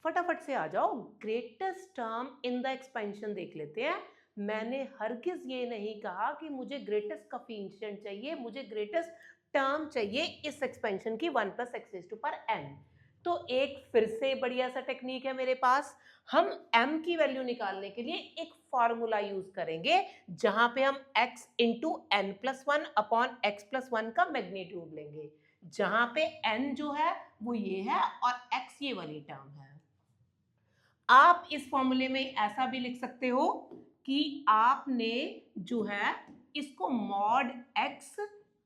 फटाफट से आ जाओ, greatest term in the expansion देख लेते हैं। मैंने हरगिज ये नहीं कहा कि मुझे ग्रेटेस्ट कोफिशिएंट चाहिए, मुझे ग्रेटेस्ट टर्म चाहिए इस एक्सपेंशन की 1 plus x raise to power n. तो एक फिर से बढ़िया सा टेक्निक है मेरे पास। हम m की वैल्यू निकालने के लिए एक फॉर्मूला यूज करेंगे जहां पे हम x into n plus one upon x plus one का मैग्नीट्यूड लेंगे, जहां पे n जो है वो ये है और x ये वाली टर्म है। आप इस फॉर्मूले में ऐसा भी लिख सकते हो कि आपने जो है इसको mod x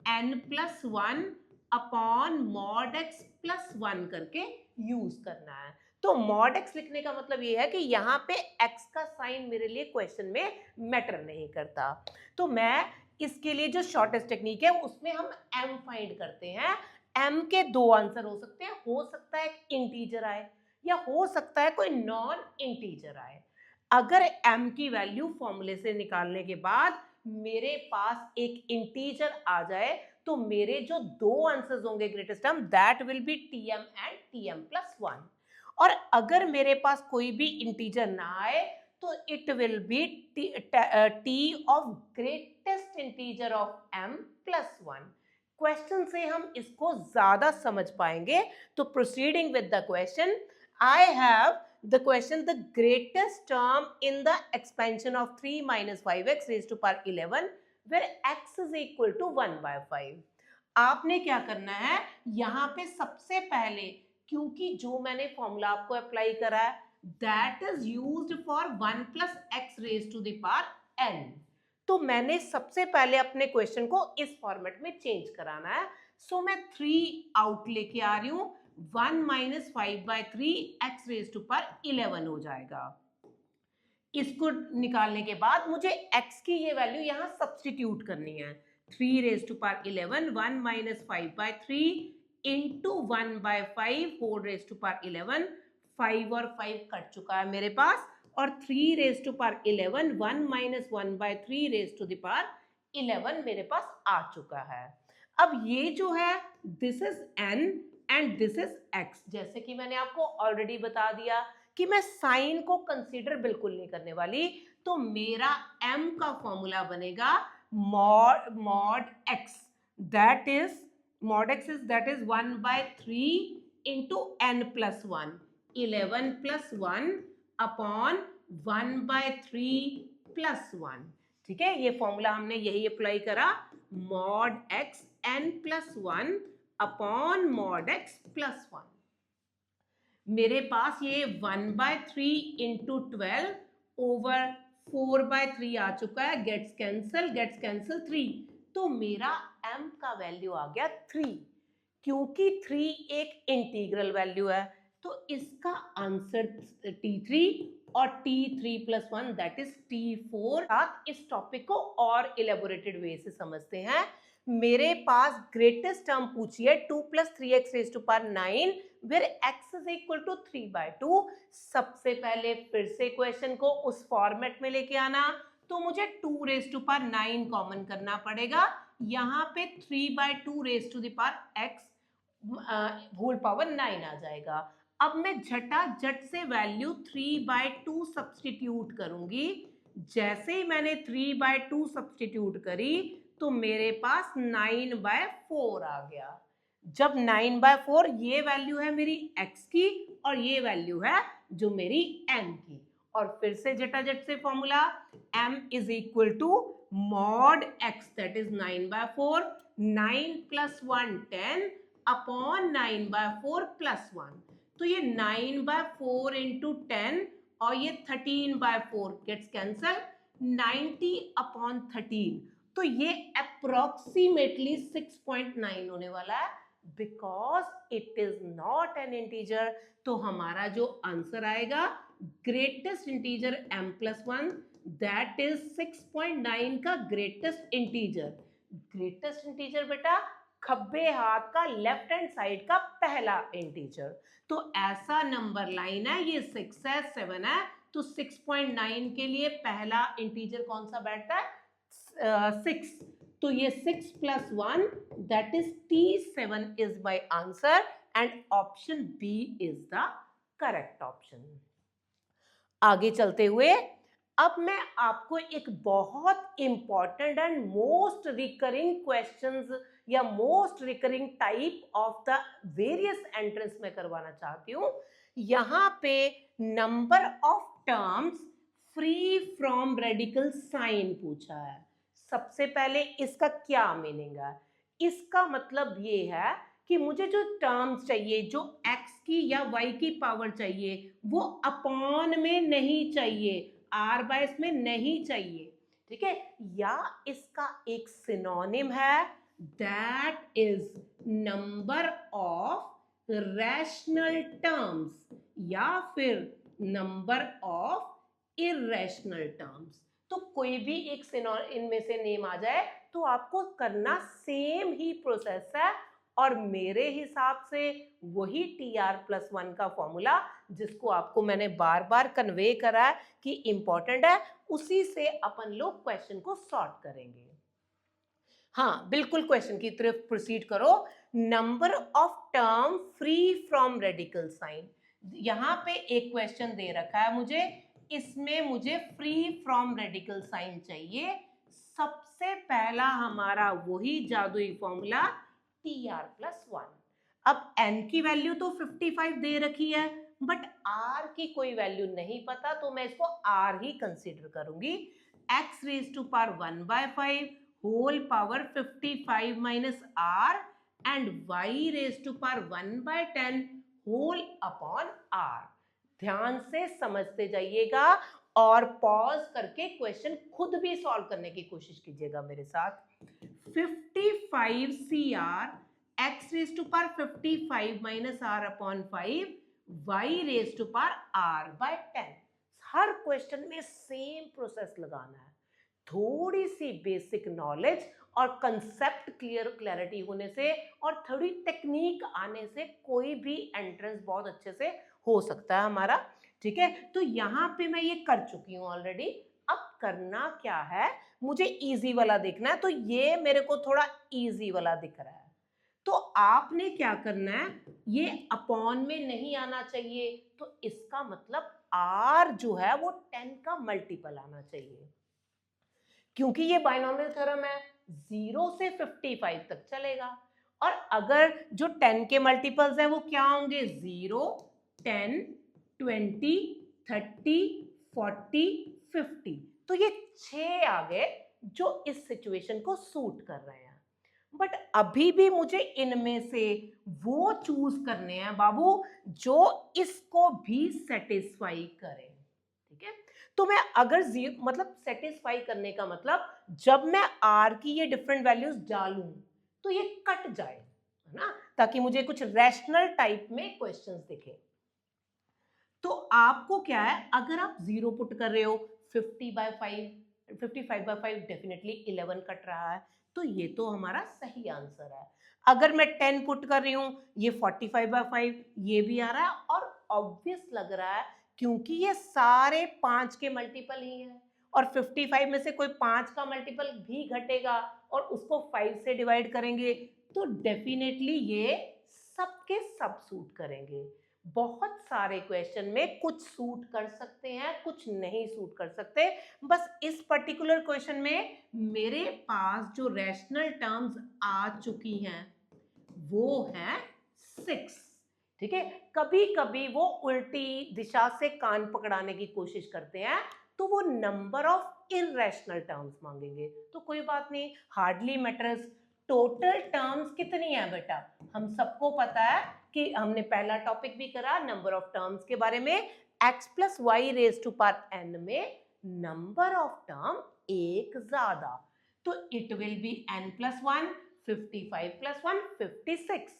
n plus one upon mod x plus one करके यूज करना है। तो मॉड x लिखने का मतलब ये है कि यहाँ पे x का साइन मेरे लिए क्वेश्चन में मैटर नहीं करता। तो मैं इसके लिए जो शॉर्टेस्ट टेक्निक है उसमें हम m फाइंड करते हैं। m के दो आंसर हो सकते हैं, हो सकता है एक इंटीजर आए या हो सकता है कोई नॉन इंटीजर आए। अगर m की वैल्यू फॉर्मूले से निकालने के बाद मेरे पास एक इंटीजर आ जाए तो मेरे जो दो आंसर्स होंगे greatest term that will be tm and tm plus one. और अगर मेरे पास कोई भी इंटीजर ना आए तो it will be t of greatest integer of m plus one. Question से हम इसको ज्यादा समझ पाएंगे। तो proceeding with the question, I have the question, the greatest term in the expansion of 3 minus 5x raised to power 11 where x is equal to 1 by 5। आपने क्या करना है, यहाँ पे सबसे पहले क्योंकि जो मैंने फॉर्मूला आपको अप्लाई करा है that is used for 1 plus x raised to the power n, तो मैंने सबसे पहले अपने क्वेश्चन को इस फॉर्मेट में चेंज कराना है। सो मैं 3 आउट लेके आ रही हूं, 1 माइनस 5/3 एक्स रेज टू पर 11 हो जाएगा। इसको निकालने के बाद मुझे x की ये वैल्यू यहाँ सब्सटीट्यूट करनी है। 3 raise to power 11, 1 minus 5/3 into 1/5 4 raise to power 11। 5 और 5 कट चुका है मेरे पास और 3 raise to power 11, 1 minus 1/3 raise to the power 11 मेरे पास आ चुका है। अब ये जो है this is n and this is x। जैसे कि मैंने आपको ऑलरेडी बता दिया कि मैं साइन को कंसीडर बिल्कुल नहीं करने वाली, तो मेरा m का फॉर्मूला बनेगा mod x that is 1/3 into n plus one, 11 plus one upon 1/3 plus one. ठीक है, ये फॉर्मूला हमने यही अप्लाई करा, mod x n plus one upon mod x plus one. मेरे पास ये 1/3 इंटू 12 ओवर 4/3 आ चुका है, गेट्स कैंसल 3, तो मेरा m का वैल्यू आ गया 3। क्योंकि 3 एक इंटीग्रल वैल्यू है तो इसका आंसर t3 और t3 plus one that is t4। आप इस टॉपिक को और इलेबोरेटेड वे से समझते हैं। मेरे पास ग्रेटेस्ट टर्म पूछी है 2 plus 3x raise to power 9 where x is equal to 3/2। सबसे पहले फिर से क्वेश्चन को उस फॉर्मेट में लेके आना, तो मुझे 2 रेज टू पावर 9 कॉमन करना पड़ेगा। यहाँ पे 3/2 raise to the power x whole power 9 आ जाएगा। अब मैं झटाझट से वैल्यू 3/2 सब्सटीट्यूट करूंगी। जैसे ही मैंने 3/2 सब्सटीट्यूट करी तो मेरे पास 9/4 आ गया। जब 9/4 ये वैल्यू है मेरी x की और ये वैल्यू है जो मेरी m की, और फिर से झटाझट से formula m is equal to mod x that is 9/4, 9 plus 1 10 upon 9/4 plus 1। तो ये 9/4 इंटू 10 और ये 13/4 गेट्स कैंसल, 90 अपॉन 13, तो ये अप्रोक्सीमेटली 6.9 होने वाला है because it is not an integer. तो हमारा जो आंसर आएगा greatest integer m plus one that is 6.9 का ग्रेटेस्ट इंटीजर। ग्रेटेस्ट इंटीजर बेटा खब्बे हाथ का लेफ्ट हैंड साइड का पहला इंटीजर। तो ऐसा नंबर लाइन है, ये 6 है 7 है, तो 6.9 के लिए पहला इंटीजर कौन सा बैठता है 6, तो ये 6 plus 1 that is t7 is my answer and option B is the correct option. आगे चलते हुए अब मैं आपको एक बहुत important and most recurring questions या most recurring type of the various entrance में करवाना चाहती हूं। यहां पे number of terms free from radical sign पूछा है। सबसे पहले इसका क्या मीनिंग है? इसका मतलब ये है कि मुझे जो टर्म्स चाहिए, जो x की या y की पावर चाहिए, वो अपॉन में नहीं चाहिए, r बाय में नहीं चाहिए, ठीक है। या इसका एक सिनोनिम है, that is number of rational terms या फिर नंबर ऑफ इररेशनल टर्म्स। तो कोई भी एक इनमें से नेम आ जाए तो आपको करना सेम ही प्रोसेस है, और मेरे हिसाब से वही TR+1 का फॉर्मूला जिसको आपको मैंने बार बार कन्वे करा है कि इंपॉर्टेंट है, उसी से अपन लोग क्वेश्चन को सॉर्ट करेंगे। हाँ बिल्कुल, क्वेश्चन की तरफ प्रोसीड करो। Number of term free from radical sign, यहां पे एक क्वेश्चन दे रखा है मुझे, इसमें मुझे फ्री फ्रॉम रेडिकल साइन चाहिए। सबसे पहला हमारा वही जादुई फॉर्मूला TR+1। अब n की वैल्यू तो 55 दे रखी है, बट r की कोई वैल्यू नहीं पता, तो मैं इसको r ही कंसीडर करूंगी। x raise to power 1/5 whole power 55 minus r and y raise to power 1/10 whole upon r। ध्यान से समझते जाइएगा और पॉज करके क्वेश्चन खुद भी सॉल्व करने की कोशिश कीजिएगा मेरे साथ। 55 CR x raise to power 55 minus r upon 5 y raise to power r by 10। हर क्वेश्चन में सेम प्रोसेस लगाना है। थोड़ी सी बेसिक नॉलेज और कंसेप्ट क्लैरिटी होने से और थोड़ी टेक्निक आने से कोई भी एंट्रेंस बहुत अच्छे से हो सकता है हमारा, ठीक है। तो यहाँ पे मैं ये कर चुकी हूँ ऑलरेडी। अब करना क्या है, मुझे इजी वाला देखना है, तो ये मेरे को थोड़ा इजी वाला दिख रहा है। तो आपने क्या करना है, ये अपॉन में नहीं आना चाहिए, तो इसका मतलब r जो है वो 10 का मल्टीपल आना चाहिए, क्योंकि ये बाइनोमियल थ्योरम है, 0 से 55 तक चलेगा। और अगर जो 10 के मल्टीपल्स हैं वो क्या होंगे, 0, 10, 20, 30, 40, 50। तो ये 6 आ गए जो इस सिचुएशन को सूट कर रहे हैं। बट अभी भी मुझे इनमें से वो चूज करने हैं बाबू जो इसको भी सेटिस्फाई करें, ठीक है। तो मैं अगर मतलब सेटिस्फाई करने का मतलब जब मैं r की ये डिफरेंट वैल्यूज डालूं तो ये कट जाए, है ना, ताकि मुझे कुछ रैशनल टाइप में क्वेश्चंस दिखे। तो आपको क्या है, अगर आप 0 पुट कर रहे हो, 55/5 डेफिनेटली 11 कट रहा है, तो ये तो हमारा सही आंसर है। अगर मैं 10 पुट कर रही हूं, ये 45/5 ये भी आ रहा है, और ऑब्वियस लग रहा है क्योंकि ये सारे 5 के मल्टीपल ही हैं, और 55 में से कोई 5 का मल्टीपल भी घटेगा और उसको 5 से डिवाइड करेंगे, तो डेफिनेटली ये सबके सब सूट करेंगे। बहुत सारे क्वेश्चन में कुछ सूट कर सकते हैं, कुछ नहीं सूट कर सकते। बस इस पर्टिकुलर क्वेश्चन में मेरे पास जो रैशनल टर्म्स आ चुकी हैं वो है 6, ठीक है। कभी कभी वो उल्टी दिशा से कान पकड़ाने की कोशिश करते हैं, तो वो नंबर ऑफ इररेशनल टर्म्स मांगेंगे, तो कोई बात नहीं, हार्डली मैटर्स। टोटल टर्म्स कितनी है बेटा, हम सबको पता है कि हमने पहला टॉपिक भी करा नंबर ऑफ टर्म्स के बारे में, x plus Y raise to power n में नंबर ऑफ टर्म एक ज्यादा, तो इट विल बी n+1, 55+1 56।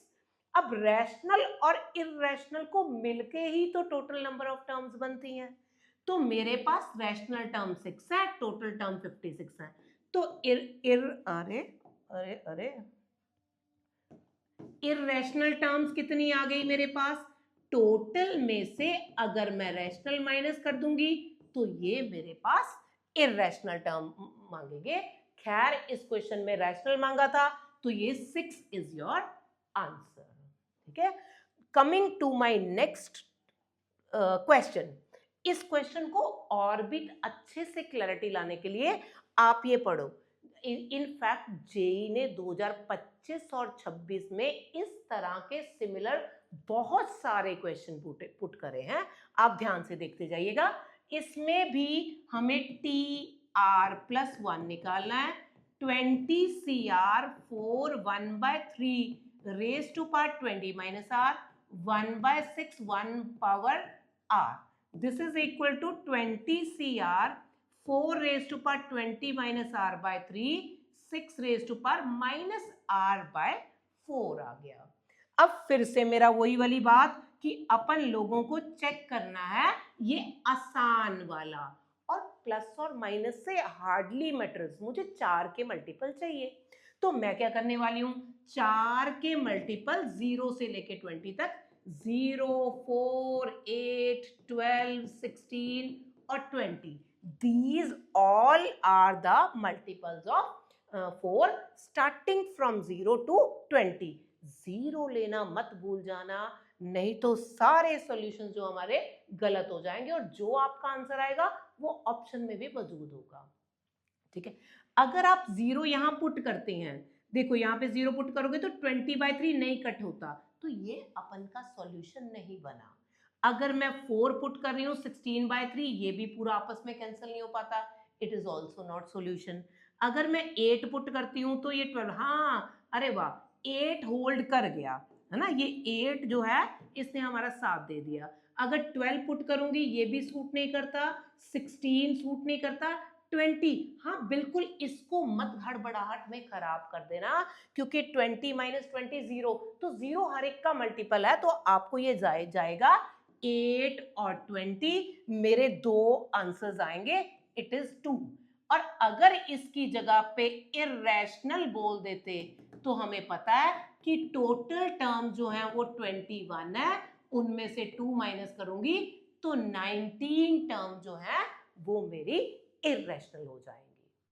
अब रैशनल और इररेशनल को मिलके ही तो टोटल नंबर ऑफ टर्म्स बनती हैं, तो मेरे पास रैशनल टर्म 6 है, टोटल टर्म 56 है। तो अरे अरे अरे इररेशनल टर्म्स कितनी आ गई मेरे पास, टोटल में से अगर मैं रैशनल माइनस कर दूंगी तो ये मेरे पास इररेशनल टर्म मांगेंगे। खैर इस क्वेश्चन में रैशनल मांगा था, तो ये 6 इज योर आंसर, ठीक है। Coming to my next question. इस क्वेश्चन को और भी अच्छे से क्लैरिटी लाने के लिए आप ये पढ़ो। इन फैक्ट जेई ने 2025 और 26 में इस तरह के सिमिलर बहुत सारे क्वेश्चन पुट करे हैं, आप ध्यान से देखते जाइएगा। इसमें भी हमें टी आर प्लस 1 निकालना है। 20 C R 4 1/3 raise to power 20 minus r 1/6 1 power r. This is equal to 20 CR 4 raised to power 20 minus r by 3 6 raised to power minus r by 4 आ गया। अब फिर से मेरा वही वाली बात कि अपन लोगों को चेक करना है ये आसान वाला, और प्लस और माइनस से हार्डली मैटर्स, मुझे 4 के मल्टीपल चाहिए। तो मैं क्या करने वाली हूं, 4 के मल्टीपल 0 से लेके 20 तक, 0 4 8 12 16 और 20, these all are the multiples of 4 starting from 0 to 20। 0 लेना मत भूल जाना, नहीं तो सारे सॉल्यूशन जो हमारे गलत हो जाएंगे और जो आपका आंसर आएगा वो ऑप्शन में भी मौजूद होगा। ठीक है, अगर आप 0 यहां पुट करते हैं, देखो यहां पे 0 पुट करोगे तो 20/3 नहीं कट होता, तो ये अपन का सॉल्यूशन नहीं बना। अगर मैं 4 पुट कर रही हूँ 16/3, ये भी पूरा आपस में कैंसिल नहीं हो पाता, it is also not solution. अगर मैं 8 पुट करती हूँ तो ये 12, हाँ अरे वाह 8 होल्ड कर गया है ना, ये 8 जो है इसने हमारा साथ दे दिया। अगर 12 पुट करूंगी ये भी सूट नहीं करता, 16 सूट नहीं करता, 20, हाँ बिल्कुल इसको मत हड़बड़ाहट में खराब कर देना, क्योंकि 20 माइनस 20 0, तो 0 हर एक का मल्टीपल है, तो आपको ये जाएगा 8 और 20, मेरे दो आंसर्स आएंगे, इट इज 2। और अगर इसकी जगह पे इरेशनल बोल देते तो हमें पता है कि टोटल टर्म जो है वो 21 है, उनमें से 2 माइनस करूंगी तो 19 टर्म जो है वो मेरी इरेशनल हो जाएंगे।